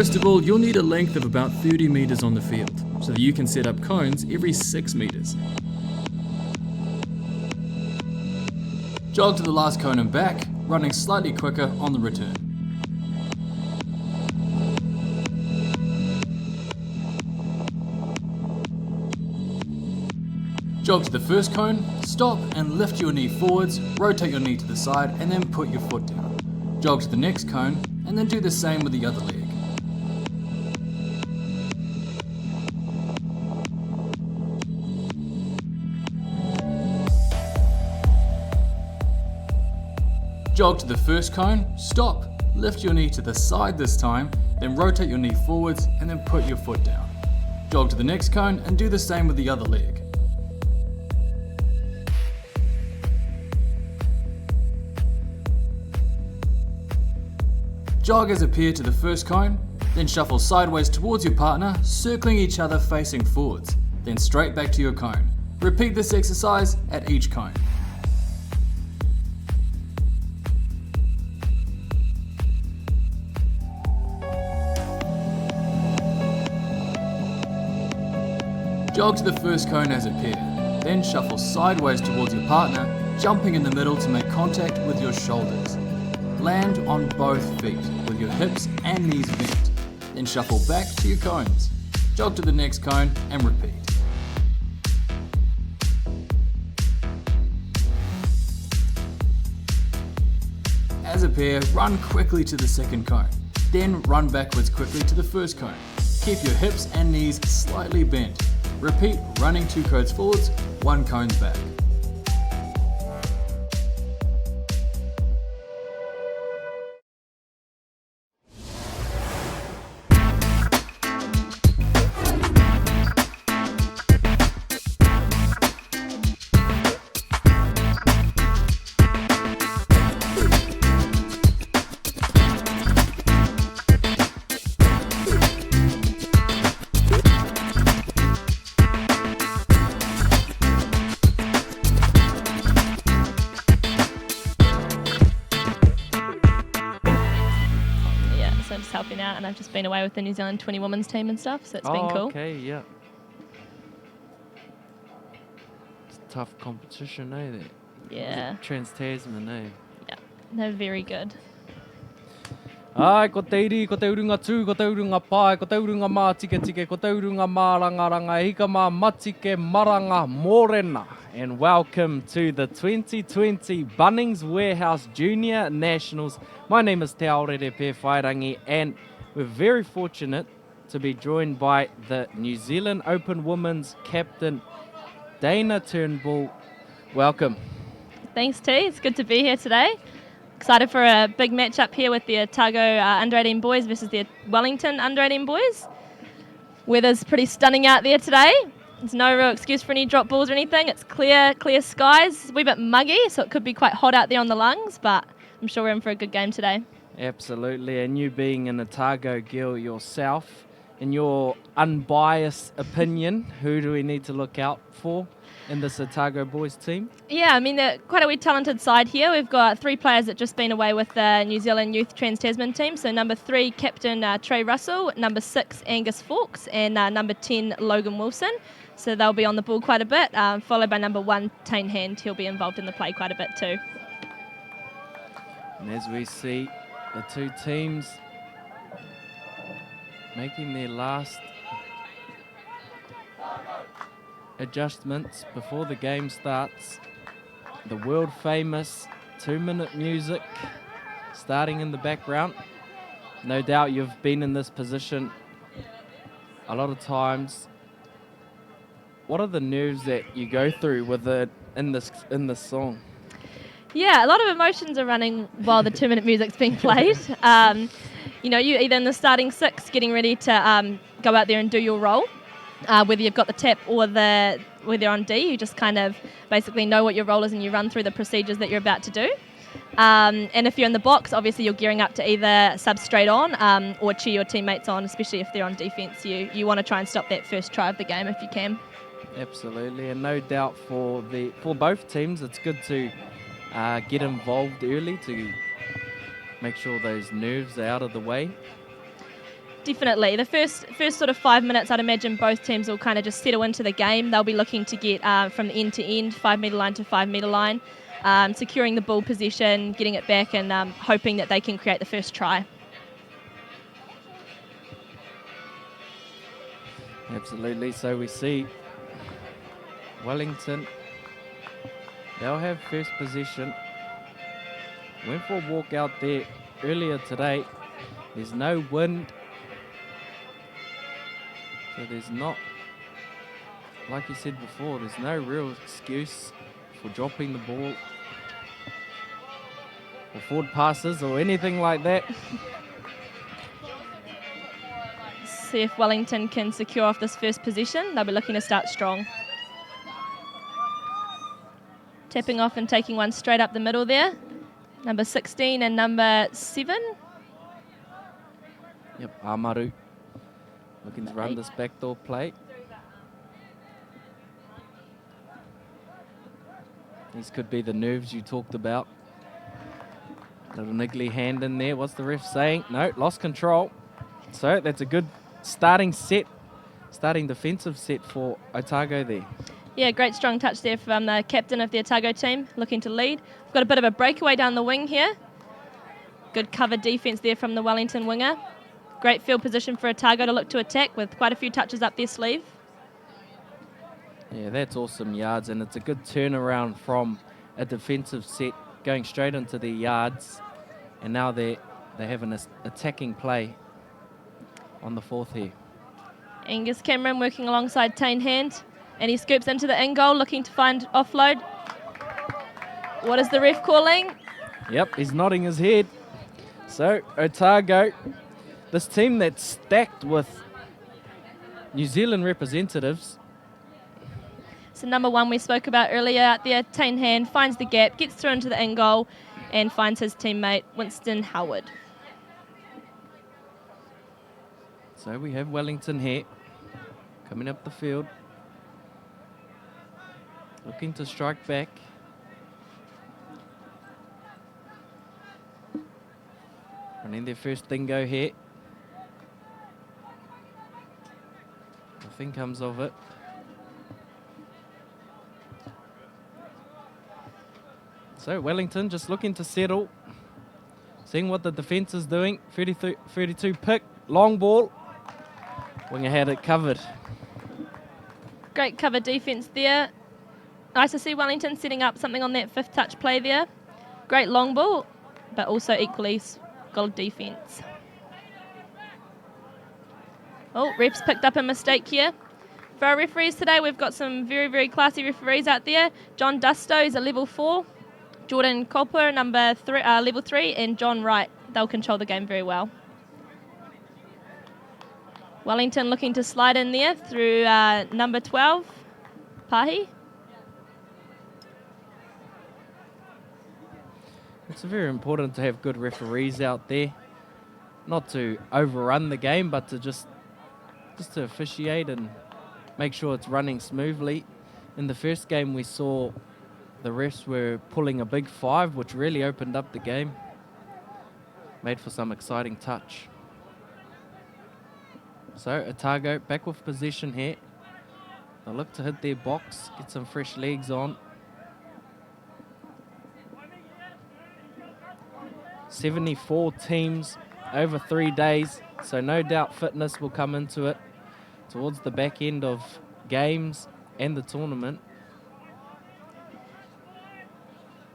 First of all, you'll need a length of about 30 metres on the field, so that you can set up cones every 6 metres. Jog to the last cone and back, running slightly quicker on the return. Jog to the first cone, stop and lift your knee forwards, rotate your knee to the side and then put your foot down. Jog to the next cone and then do the same with the other leg. Jog to the first cone, stop, lift your knee to the side this time, then rotate your knee forwards and then put your foot down. Jog to the next cone and do the same with the other leg. Jog as a pair to the first cone, then shuffle sideways towards your partner, circling each other facing forwards, then straight back to your cone. Repeat this exercise at each cone. Jog to the first cone as a pair, then shuffle sideways towards your partner, jumping in the middle to make contact with your shoulders. Land on both feet with your hips and knees bent, then shuffle back to your cones. Jog to the next cone and repeat. As a pair, run quickly to the second cone, then run backwards quickly to the first cone. Keep your hips and knees slightly bent. Repeat running 2 cones forwards, 1 cone back. Helping out, and I've just been away with the New Zealand 20 women's team and stuff, so it's been cool. Okay, yeah. It's a tough competition, eh? There. Yeah. Trans-Tasman, eh? Yeah, they're very good. Ai, ko te iri, ko te urunga tū, ko te urunga pai, ko te urunga mā tike tike, ko te urunga mā ranga ranga, hika mā matike maranga mōrena. And welcome to the 2020 Bunnings Warehouse Junior Nationals. My name is Te Aorere Pē Whairangi, and we're very fortunate to be joined by the New Zealand Open Women's captain, Dana Turnbull. Welcome. Thanks, T. It's good to be here today. Excited for a big match up here with the Otago under 18 boys versus the Wellington under 18 boys. Weather's pretty stunning out there today. There's no real excuse for any drop balls or anything. It's clear skies. It's a wee bit muggy, so it could be quite hot out there on the lungs, but I'm sure we're in for a good game today. Absolutely, and you being an Otago girl yourself, in your unbiased opinion, who do we need to look out for in this Otago boys team? Yeah, I mean, they're quite a wee talented side here. We've got 3 players that just been away with the New Zealand Youth Trans-Tasman team. So number 3, Captain Trey Russell, number 6, Angus Fawkes, and number 10, Logan Wilson. So they'll be on the ball quite a bit, followed by number 1, Tane Hand. He'll be involved in the play quite a bit too. And as we see, the 2 teams making their last adjustments before the game starts. The world famous 2-minute music starting in the background. No doubt you've been in this position a lot of times. What are the nerves that you go through with it in this song? Yeah, a lot of emotions are running while the 2-minute music's being played. You know, you're either in the starting 6 getting ready to go out there and do your role, whether you've got the tap or whether you're on D, you just kind of basically know what your role is and you run through the procedures that you're about to do. And if you're in the box, obviously you're gearing up to either sub straight on or cheer your teammates on, especially if they're on defence. You want to try and stop that first try of the game if you can. Absolutely, and no doubt for both teams, it's good to get involved early to make sure those nerves are out of the way. Definitely. The first sort of 5 minutes, I'd imagine both teams will kind of just settle into the game. They'll be looking to get from the end to end, 5 metre line to 5 metre line, securing the ball possession, getting it back, and hoping that they can create the first try. Absolutely. So we see Wellington, they'll have first possession. Went for a walk out there earlier today. There's no wind. So there's not, like you said before, there's no real excuse for dropping the ball or forward passes or anything like that. See if Wellington can secure off this first possession. They'll be looking to start strong. Tapping off and taking one straight up the middle there. Number 16 and number 7. Yep, Amaru looking to run this backdoor play. These could be the nerves you talked about. Little niggly hand in there. What's the ref saying? No, lost control. So that's a good starting defensive set for Otago there. Yeah, great strong touch there from the captain of the Otago team, looking to lead. We've got a bit of a breakaway down the wing here. Good cover defence there from the Wellington winger. Great field position for Otago to look to attack with quite a few touches up their sleeve. Yeah, that's awesome yards, and it's a good turnaround from a defensive set going straight into their yards, and now they have an attacking play on the fourth here. Angus Cameron working alongside Tane Hand, and he scoops into the in goal looking to find offload. What is the ref calling? Yep, he's nodding his head. So Otago, this team that's stacked with New Zealand representatives. So number 1 we spoke about earlier out there, Tane Hand finds the gap, gets through into the in goal and finds his teammate Winston Howard. So we have Wellington here coming up the field, looking to strike back. Running their first dingo here. Nothing comes of it. So Wellington just looking to settle, seeing what the defence is doing. 32 pick, long ball. Winger had it covered. Great cover defence there. Nice to see Wellington setting up something on that fifth touch play there. Great long ball, but also equally good defence. Oh, refs picked up a mistake here. For our referees today, we've got some very, very classy referees out there. John Dusto is a level 4. Jordan Copper, level 3, and John Wright. They'll control the game very well. Wellington looking to slide in there through number 12, Pahi. It's very important to have good referees out there, not to overrun the game, but to just to officiate and make sure it's running smoothly. In the first game, we saw the refs were pulling a big 5, which really opened up the game, made for some exciting touch. So Otago back with possession here. They'll look to hit their box, get some fresh legs on. 74 teams over 3 days, so no doubt fitness will come into it towards the back end of games and the tournament.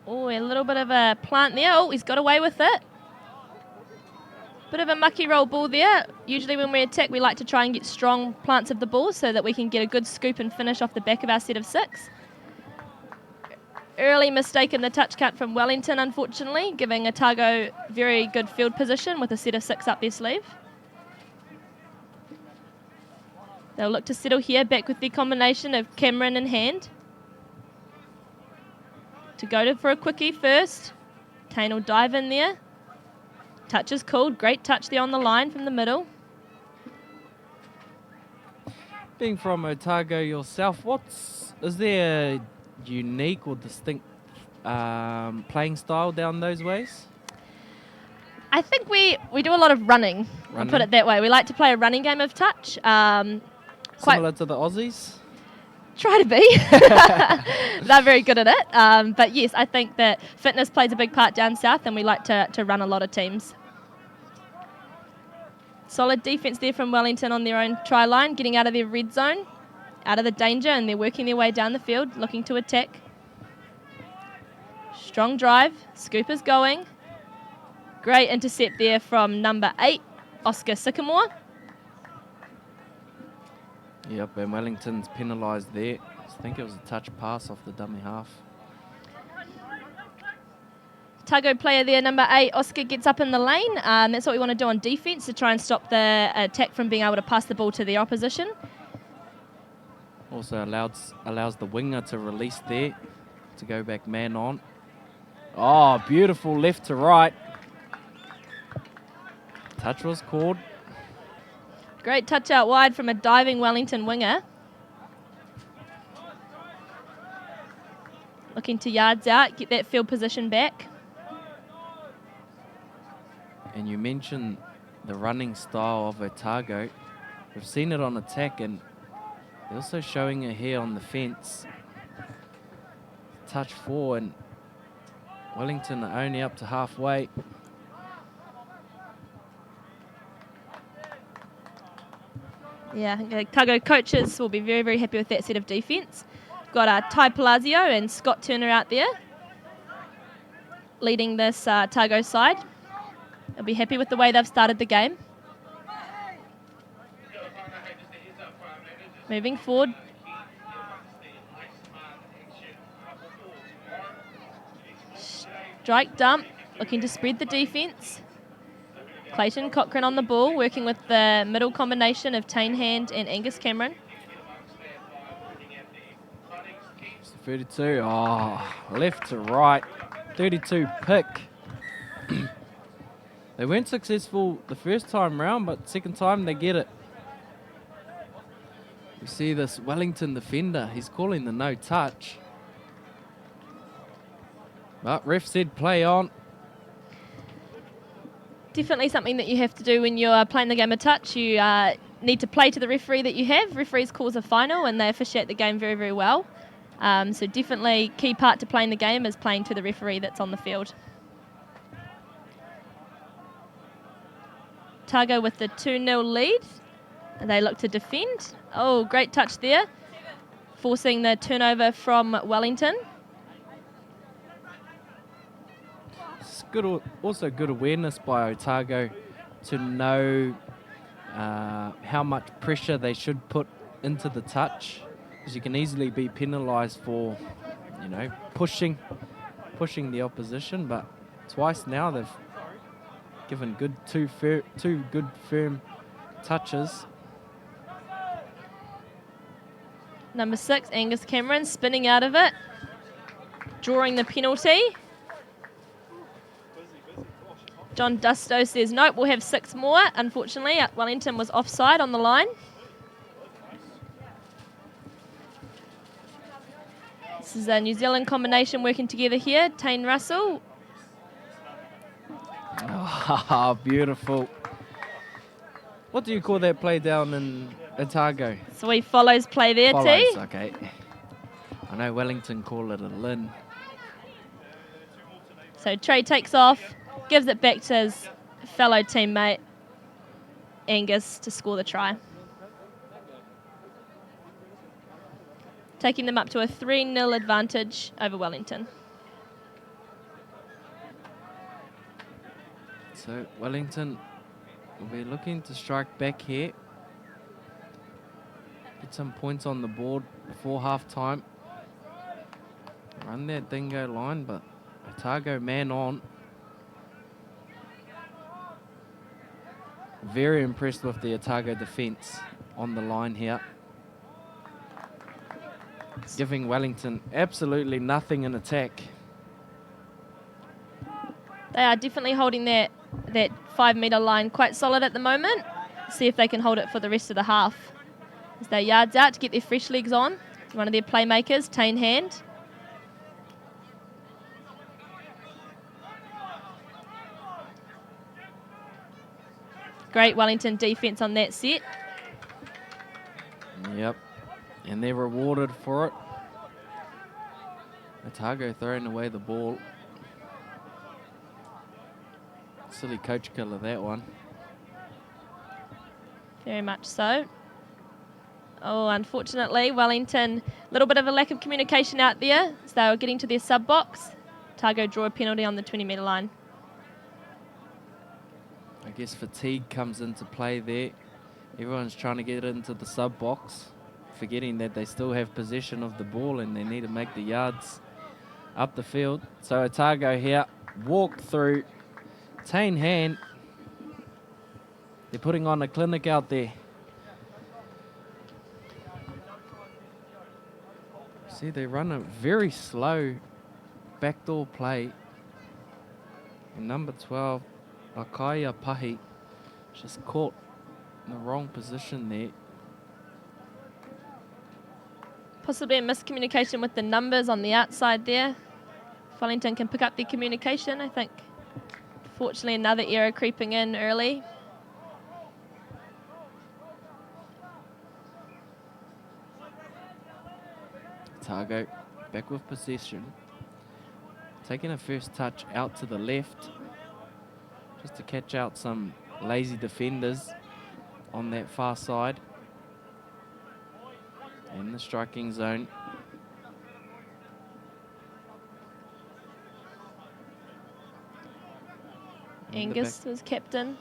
Oh, a little bit of a plant there. Oh, he's got away with it. Bit of a mucky roll ball there. Usually when we attack, we like to try and get strong plants of the ball so that we can get a good scoop and finish off the back of our set of 6. Early mistake in the touch cut from Wellington, unfortunately, giving Otago very good field position with a set of 6 up their sleeve. They'll look to settle here, back with the combination of Cameron and Hand. To go for a quickie first. Tane will dive in there. Touch is called. Great touch there on the line from the middle. Being from Otago yourself, is there a unique or distinct playing style down those ways? I think we do a lot of running. I'll put it that way. We like to play a running game of touch. Quite Similar to the Aussies? try to be. They're very good at it. But yes, I think that fitness plays a big part down south, and we like to run a lot of teams. Solid defence there from Wellington on their own try line, getting out of their red zone, out of the danger, and they're working their way down the field, looking to attack. Strong drive, Scooper's going. Great intercept there from number 8, Oscar Sycamore. Yep, and Wellington's penalised there. I think it was a touch pass off the dummy half. Otago player there, number 8, Oscar gets up in the lane. That's what we want to do on defence, to try and stop the attack from being able to pass the ball to the opposition. Also allows the winger to release there, to go back man on. Oh, beautiful left to right. Touch was called. Great touch out wide from a diving Wellington winger. Looking to yards out, get that field position back. And you mentioned the running style of Otago. We've seen it on attack, and they're also showing it here on the fence. Touch 4, and Wellington are only up to halfway. Yeah, I think the Otago coaches will be very, very happy with that set of defence. Got Ty Palazzo and Scott Turner out there leading this Otago side. They'll be happy with the way they've started the game. Moving forward. Strike dump, looking to spread the defence. Clayton Cochrane on the ball, working with the middle combination of Tane Hand and Angus Cameron. 32, oh, left to right, 32 pick. They weren't successful the first time round, but second time they get it. You see this Wellington defender, he's calling the no touch. But ref said play on. Definitely something that you have to do when you're playing the game of touch. You need to play to the referee that you have. Referees calls a final and they officiate the game very, very well. So definitely key part to playing the game is playing to the referee that's on the field. Otago with the 2-0 lead. They look to defend. Oh, great touch there, forcing the turnover from Wellington. It's good, also good awareness by Otago to know how much pressure they should put into the touch, because you can easily be penalised for, you know, pushing the opposition. But twice now they've given two good firm touches. Number 6, Angus Cameron, spinning out of it, drawing the penalty. John Dusto says, nope, we'll have 6 more. Unfortunately, Wellington was offside on the line. This is a New Zealand combination working together here. Tane Russell. Oh, beautiful. What do you call that play down in Otago? So he follows play there, Follows, T. okay. I know Wellington call it a lin. So Trey takes off, gives it back to his fellow teammate, Angus, to score the try. Taking them up to a 3-0 advantage over Wellington. So Wellington will be looking to strike back here. Get some points on the board before half-time. Run that dingo line, but Otago man on. Very impressed with the Otago defence on the line here. Giving Wellington absolutely nothing in attack. They are definitely holding that 5-metre line quite solid at the moment. See if they can hold it for the rest of the half. As they yards out to get their fresh legs on. One of their playmakers, Tane Hand. Great Wellington defence on that set. Yep. And they're rewarded for it. Otago throwing away the ball. Silly coach killer, that one. Very much so. Oh, unfortunately, Wellington, a little bit of a lack of communication out there. So they were getting to their sub box. Otago draw a penalty on the 20-metre line. I guess fatigue comes into play there. Everyone's trying to get into the sub box, forgetting that they still have possession of the ball and they need to make the yards up the field. So Otago here, walk through, Tane hand. They're putting on a clinic out there. See, they run a very slow backdoor play. And number 12, Akaya Pahi, just caught in the wrong position there. Possibly a miscommunication with the numbers on the outside there. If Wellington can pick up their communication, I think. Fortunately, another error creeping in early. Otago back with possession. Taking a first touch out to the left, just to catch out some lazy defenders on that far side. In the striking zone. Angus was captain.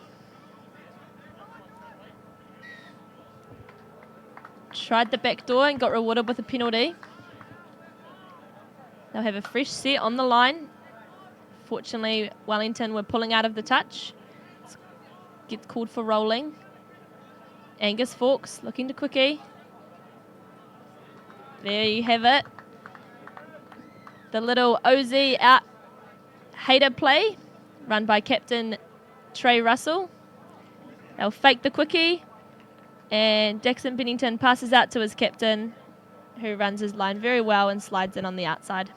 Tried the back door and got rewarded with a penalty. They'll have a fresh set on the line. Fortunately, Wellington were pulling out of the touch. Gets called for rolling. Angus Fawkes looking to quickie. There you have it. The little OZ out hater play run by captain Trey Russell. They'll fake the quickie. And Jackson Bennington passes out to his captain, who runs his line very well and slides in on the outside.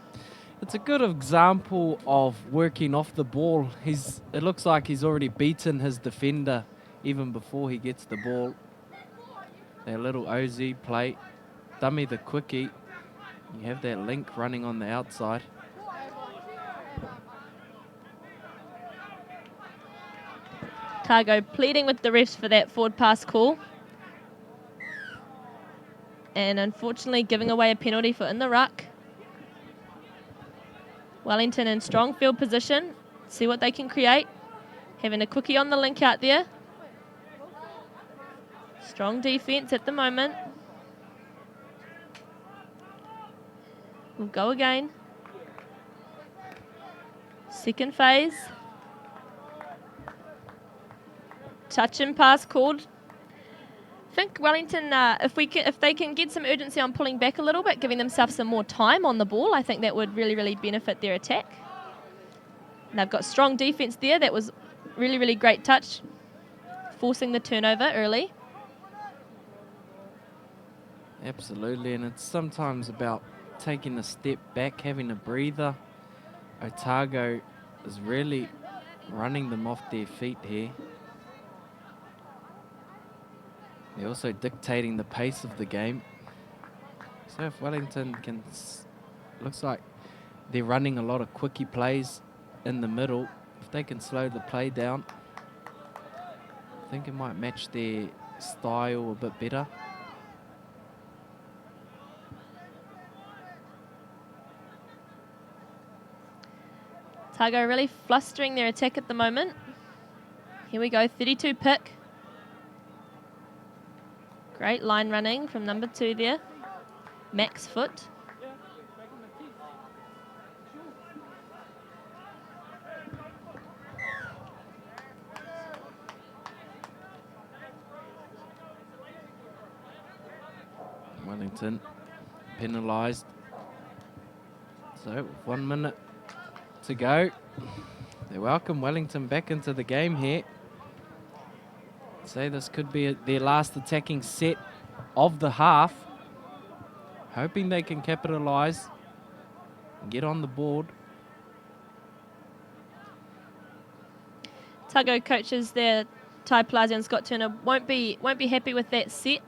It's a good example of working off the ball. It looks like he's already beaten his defender even before he gets the ball. That little OZ play, dummy the quickie. You have that link running on the outside. Otago pleading with the refs for that forward pass call. And unfortunately giving away a penalty for in the ruck. Wellington in strong field position. See what they can create. Having a quickie on the link out there. Strong defence at the moment. We'll go again. Second phase. Touch and pass called. I think Wellington, if they can get some urgency on pulling back a little bit, giving themselves some more time on the ball, I think that would really, really benefit their attack. And they've got strong defence there. That was really, really great touch, forcing the turnover early. Absolutely, and it's sometimes about taking a step back, having a breather. Otago is really running them off their feet here. They're also dictating the pace of the game. So if Wellington can, looks like they're running a lot of quickie plays in the middle. If they can slow the play down, I think it might match their style a bit better. Otago really flustering their attack at the moment. Here we go, 32 pick. Great line running from number 2 there. Max Foot. Wellington penalised. So 1 minute to go. They welcome Wellington back into the game here. Say this could be their last attacking set of the half. Hoping they can capitalise and get on the board. Otago coaches there Ty Palazzo and Scott Turner won't be happy with that set.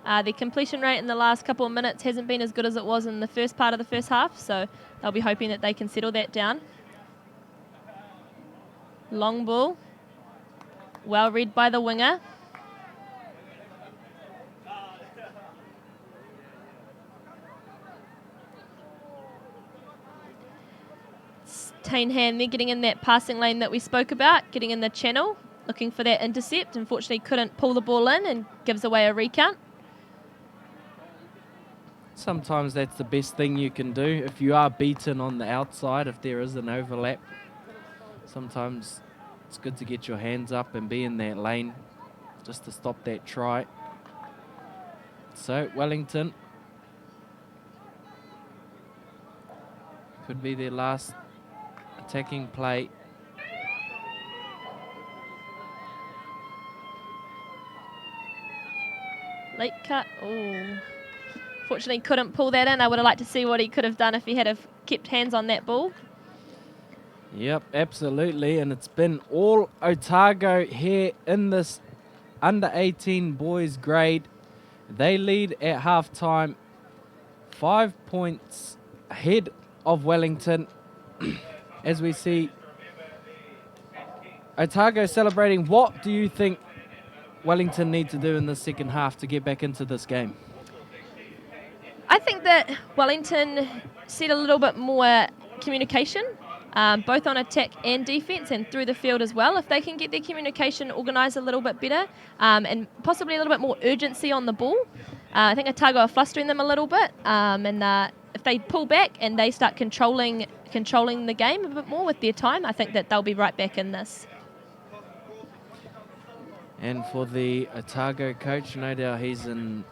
The completion rate in the last couple of minutes hasn't been as good as it was in the first part of the first half, so they'll be hoping that they can settle that down. Long ball. Well read by the winger. Tainhan there getting in that passing lane that we spoke about, getting in the channel, looking for that intercept. Unfortunately couldn't pull the ball in and gives away a recount. Sometimes that's the best thing you can do. If you are beaten on the outside, if there is an overlap, sometimes it's good to get your hands up and be in that lane just to stop that try. So Wellington could be their last attacking play. Late cut. Oh, fortunately couldn't pull that in. I would have liked to see what he could have done if he had have kept hands on that ball. Yep, absolutely. And it's been all Otago here in this under 18 boys grade. They lead at halftime, 5 points ahead of Wellington. As we see Otago celebrating, what do you think Wellington need to do in the second half to get back into this game? I think that Wellington said a little bit more communication, both on attack and defence and through the field as well. If they can get their communication organised a little bit better and possibly a little bit more urgency on the ball, I think Otago are flustering them a little bit. If they pull back and they start controlling the game a bit more with their time, I think that they'll be right back in this. And for the Otago coach, no doubt he's in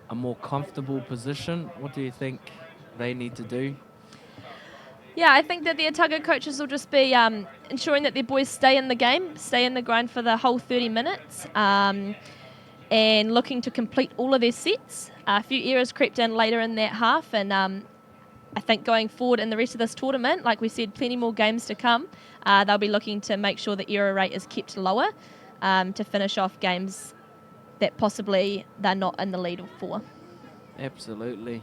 a more comfortable position. What do you think they need to do? Yeah, I think that the Otago coaches will just be ensuring that their boys stay in the game, stay in the grind for the whole 30 minutes, and looking to complete all of their sets. A few errors crept in later in that half, and I think going forward in the rest of this tournament, like we said, plenty more games to come. They'll be looking to make sure the error rate is kept lower to finish off games that possibly they're not in the lead for. Absolutely.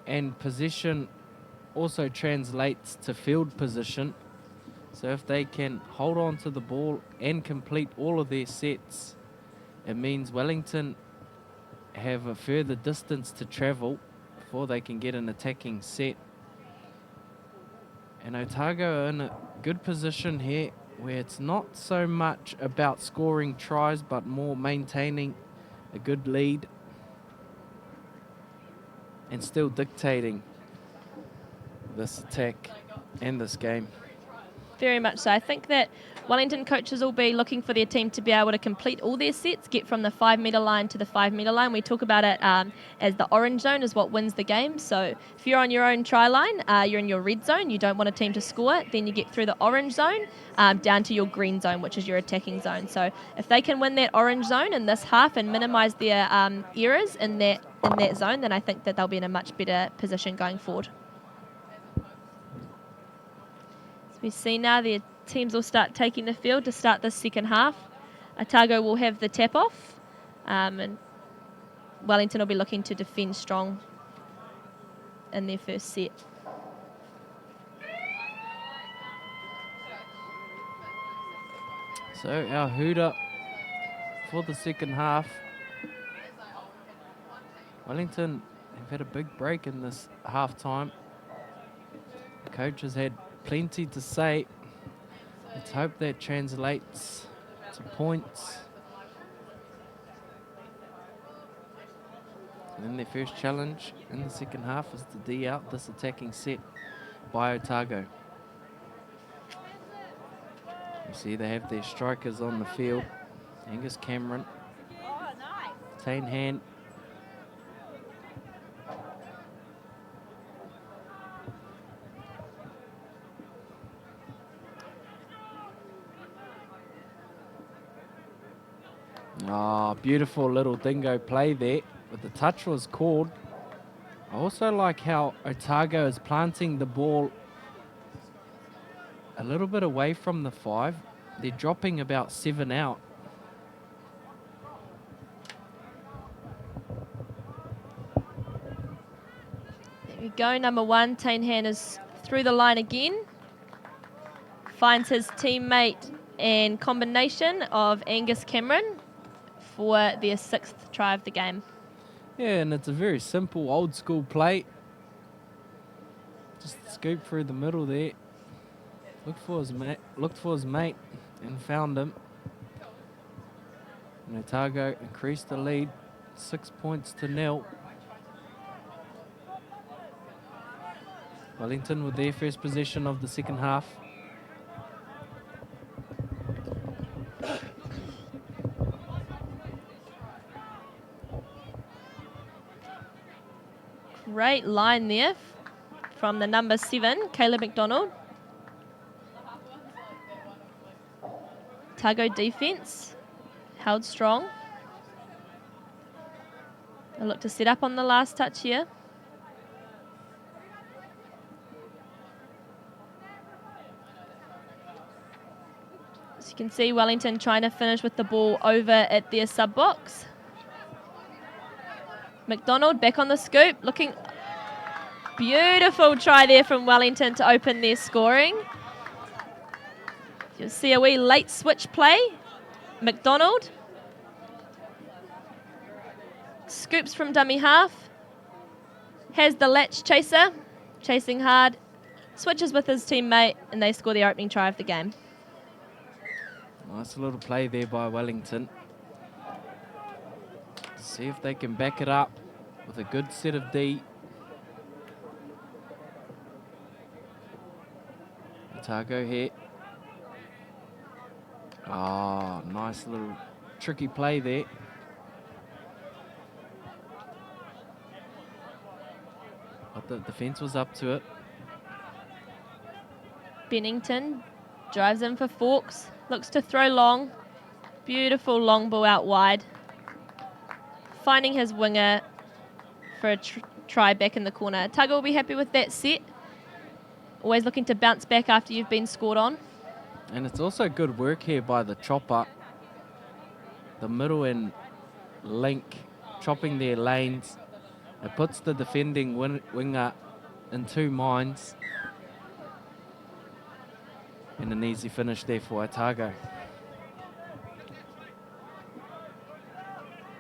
And possession also translates to field position. So if they can hold on to the ball and complete all of their sets, it means Wellington have a further distance to travel before they can get an attacking set. And Otago are in a good position here where it's not so much about scoring tries but more maintaining a good lead and still dictating this attack and this game. Very much so. I think that Wellington coaches will be looking for their team to be able to complete all their sets, get from the 5 metre line to the 5 metre line. We talk about it as the orange zone is what wins the game. So if you're on your own try line, you're in your red zone, you don't want a team to score, then you get through the orange zone down to your green zone, which is your attacking zone. So if they can win that orange zone in this half and minimise their errors in that zone, then I think that they'll be in a much better position going forward. We see now the teams will start taking the field to start the second half. Otago will have the tap off, and Wellington will be looking to defend strong in their first set. So our hooter for the second half. Wellington have had a big break in this half time. The coach has had plenty to say. Let's hope that translates to points. And then their first challenge in the second half is to D out this attacking set by Otago. You see they have their strikers on the field. Angus Cameron, Tainhan, beautiful little dingo play there, but the touch was called. I also like how Otago is planting the ball a little bit away from the 5. they're dropping about 7 out. There we go, number 1, Tainhan is through the line again. Finds his teammate and combination of Angus Cameron for their 6th try of the game. Yeah, and it's a very simple old school play. Just scoop through the middle there. Looked for his mate and found him. And Otago increased the lead 6 points to 0. Wellington with their first possession of the second half. Great line there from the number 7, Caleb McDonald. Otago defence held strong. They look to set up on the last touch here. As you can see, Wellington trying to finish with the ball over at their sub box. McDonald back on the scoop, looking beautiful try there from Wellington to open their scoring. You'll see a wee late switch play. McDonald scoops from dummy half, has the latch chaser, chasing hard, switches with his teammate, and they score the opening try of the game. Nice little play there by Wellington. See if they can back it up with a good set of D. Otago here. Oh, nice little tricky play there. But the defence was up to it. Bennington drives in for Forks, looks to throw long. Beautiful long ball out wide. Finding his winger for a try back in the corner. Otago will be happy with that set. Always looking to bounce back after you've been scored on. And it's also good work here by the chopper. The middle and link chopping their lanes. It puts the defending winger in 2 minds. And an easy finish there for Otago.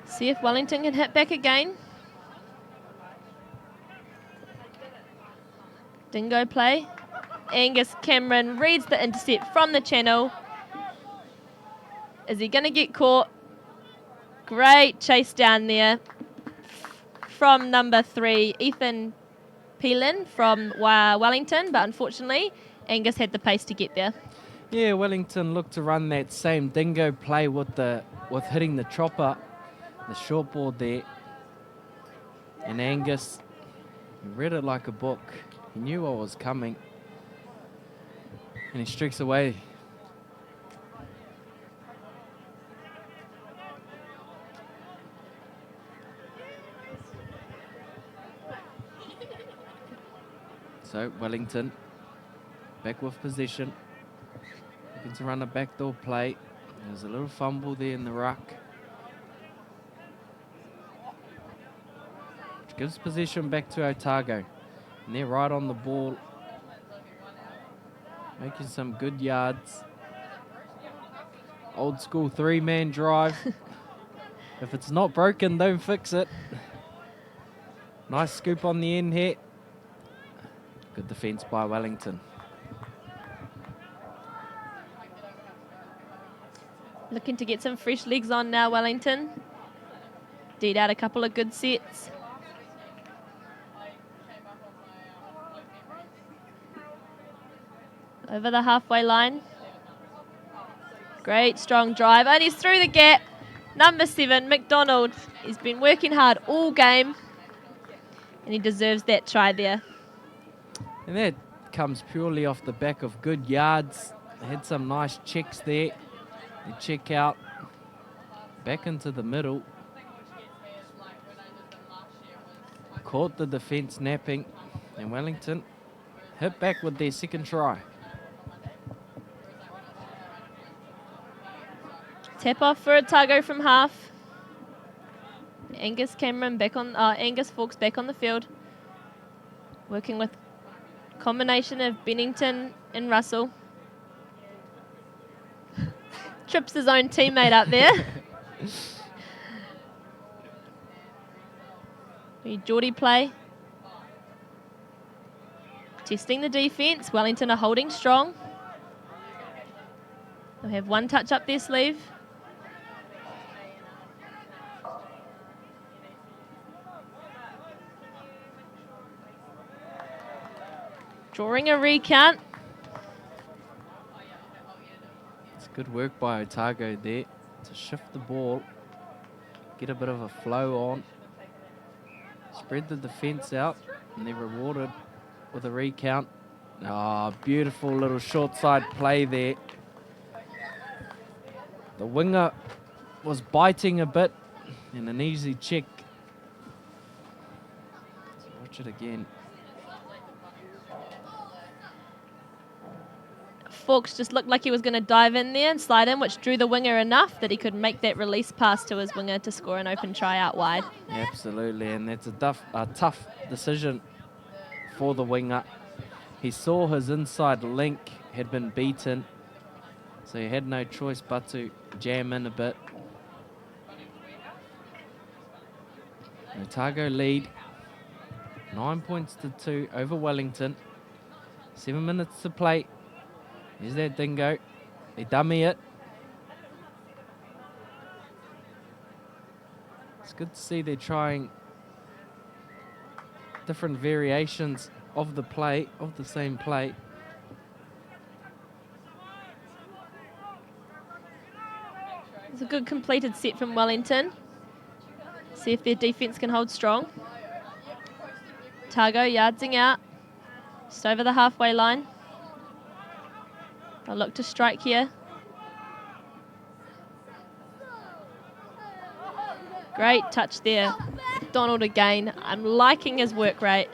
See if Wellington can hit back again. Dingo play. Angus Cameron reads the intercept from the channel. Is he going to get caught? Great chase down there from number 3, Ethan Pulman from Wellington, but unfortunately Angus had the pace to get there. Yeah, Wellington looked to run that same dingo play with hitting the chopper, the short board there. And Angus, he read it like a book. He knew what was coming. And he streaks away. So Wellington back with possession. Looking to run a backdoor play. There's a little fumble there in the ruck. Which gives possession back to Otago. And they're right on the ball. Making some good yards. Old school 3-man drive. If it's not broken, don't fix it. Nice scoop on the end here. Good defence by Wellington. Looking to get some fresh legs on now, Wellington. Deed out a couple of good sets. Over the halfway line. Great strong drive. And he's through the gap. Number 7, McDonald. He's been working hard all game. And he deserves that try there. And that comes purely off the back of good yards. They had some nice checks there. They check out. Back into the middle. Caught the defence napping. And Wellington hit back with their second try. Tap off for Otago from half. Angus Fawkes back on the field. Working with combination of Bennington and Russell. Trips his own teammate up there. Geordie play. Testing the defence. Wellington are holding strong. They'll have one touch up their sleeve. Drawing a recount. It's good work by Otago there to shift the ball, get a bit of a flow on, spread the defence out, and they're rewarded with a recount. Ah, beautiful little short side play there. The winger was biting a bit, and an easy check. Let's watch it again. Fawkes just looked like he was going to dive in there and slide in, which drew the winger enough that he could make that release pass to his winger to score an open try out wide. Absolutely, and that's a tough decision for the winger. He saw his inside link had been beaten, so he had no choice but to jam in a bit. Otago lead 9 points to 2 over Wellington. 7 minutes to play. Here's that dingo. They dummy it. It's good to see they're trying different variations of the play, of the same play. It's a good completed set from Wellington. See if their defence can hold strong. Otago yardsing out. Just over the halfway line. They'll look to strike here. Great touch there. Donald again. I'm liking his work rate.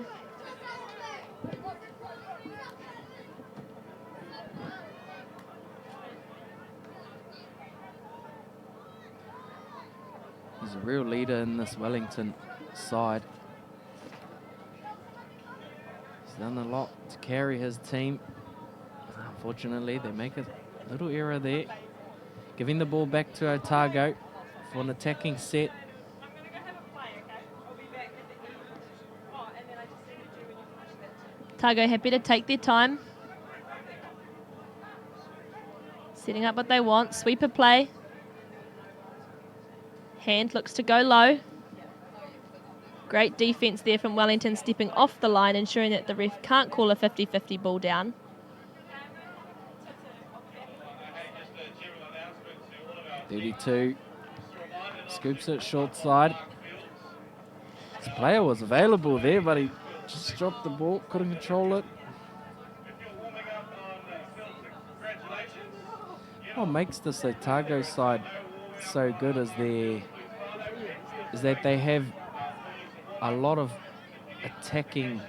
He's a real leader in this Wellington side. He's done a lot to carry his team. Unfortunately, they make a little error there. Giving the ball back to Otago for an attacking set. Otago happy to take their time. Setting up what they want. Sweeper play. Hand looks to go low. Great defence there from Wellington, stepping off the line, ensuring that the ref can't call a 50-50 ball down. .32 scoops it short side. This player was available there, but he just dropped the ball, couldn't control it. What makes this Otago side so good is that they have a lot of attacking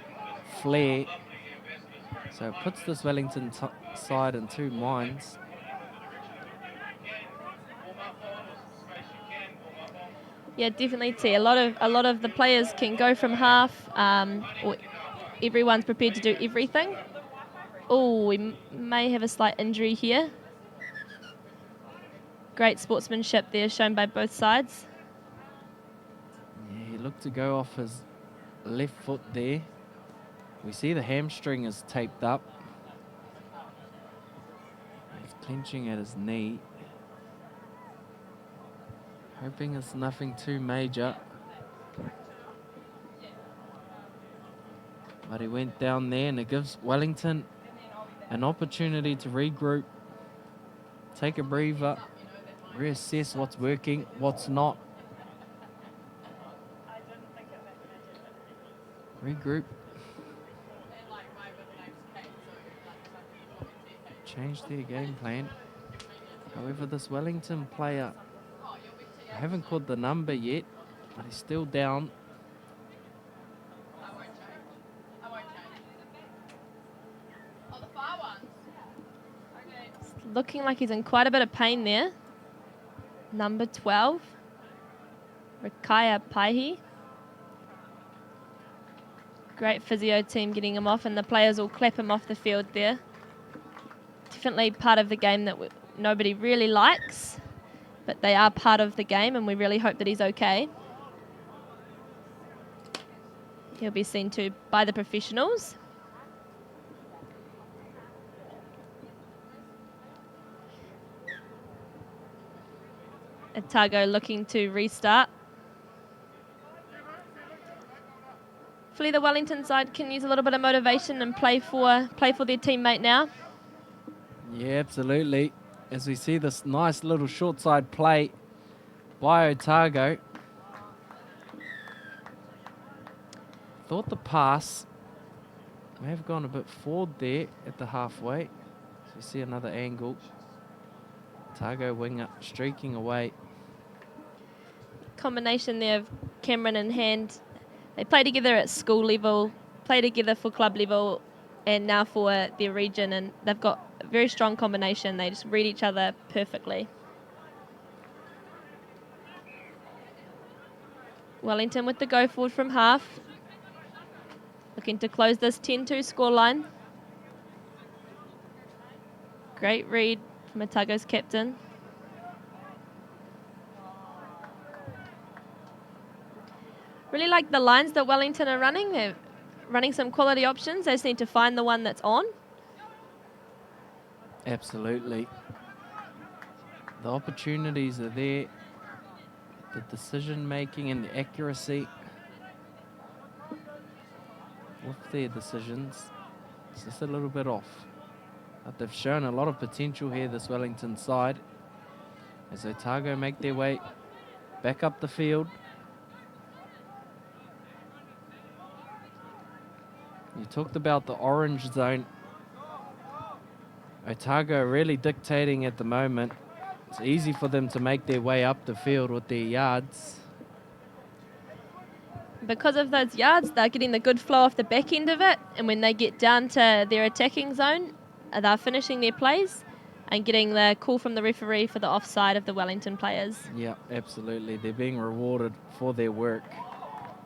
flair. So it puts this Wellington side in two minds. Yeah, definitely. See, a lot of the players can go from half, or everyone's prepared to do everything. Oh, we may have a slight injury here. Great sportsmanship there shown by both sides. Yeah, he looked to go off his left foot there. We see the hamstring is taped up. He's clenching at his knee. Hoping it's nothing too major. But he went down there, and it gives Wellington an opportunity to regroup, take a breather, reassess what's working, what's not. Regroup. Change their game plan. However, this Wellington player, I haven't caught the number yet, but he's still down. It's looking like he's in quite a bit of pain there. number 12, Rikaya Paihi. Great physio team getting him off, and the players will clap him off the field there. Definitely part of the game that nobody really likes, but they are part of the game, and we really hope that he's okay. He'll be seen to by the professionals. Otago looking to restart. Hopefully the Wellington side can use a little bit of motivation and play for their teammate now. Yeah, absolutely. As we see this nice little short side play by Otago. Thought the pass may have gone a bit forward there at the halfway. So you see another angle. Otago winger streaking away. Combination there of Cameron and Hand. They play together at school level, play together for club level, and now for their region, and they've got a very strong combination. They just read each other perfectly. Wellington with the go forward from half. Looking to close this 10-2 scoreline. Great read from Otago's captain. Really like the lines that Wellington are running. They're running some quality options. They just need to find the one that's on. Absolutely. The opportunities are there. The decision making and the accuracy with their decisions, it's just a little bit off. But they've shown a lot of potential here, this Wellington side, as Otago make their way back up the field. You talked about the orange zone. Otago really dictating at the moment. It's easy for them to make their way up the field with their yards. Because of those yards, they're getting the good flow off the back end of it, and when they get down to their attacking zone, they're finishing their plays and getting the call from the referee for the offside of the Wellington players. Yeah, absolutely. They're being rewarded for their work.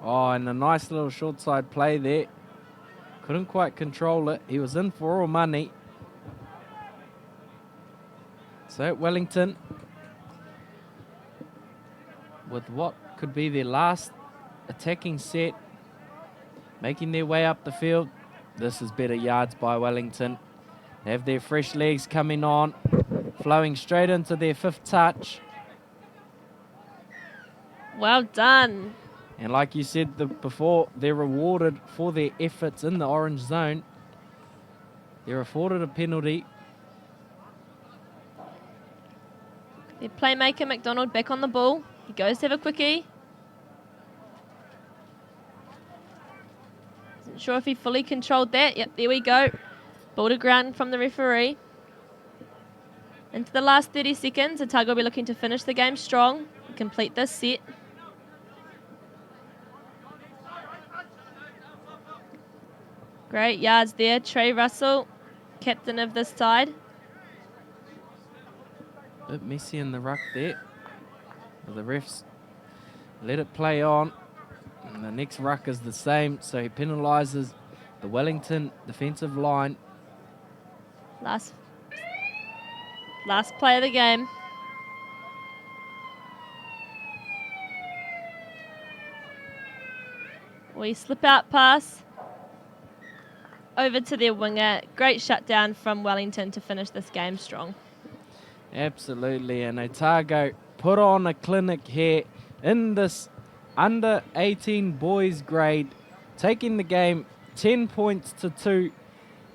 Oh, and a nice little short side play there. Couldn't quite control it. He was in for all money. So Wellington, with what could be their last attacking set, making their way up the field. This is better yards by Wellington. They have their fresh legs coming on, flowing straight into their fifth touch. Well done. And like you said before, they're rewarded for their efforts in the orange zone. They're afforded a penalty. Their playmaker, McDonald, back on the ball. He goes to have a quickie. Isn't sure if he fully controlled that. Yep, there we go. Ball to ground from the referee. Into the last 30 seconds, Otago will be looking to finish the game strong and complete this set. Great yards there. Trey Russell, captain of this side. Bit messy in the ruck there. But the refs let it play on. And the next ruck is the same, so he penalises the Wellington defensive line. Last play of the game. We slip out pass over to their winger. Great shutdown from Wellington to finish this game strong. Absolutely, and Otago put on a clinic here in this under 18 boys grade, taking the game 10 points to 2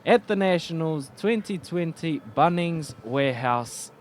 at the Nationals 2020 Bunnings Warehouse.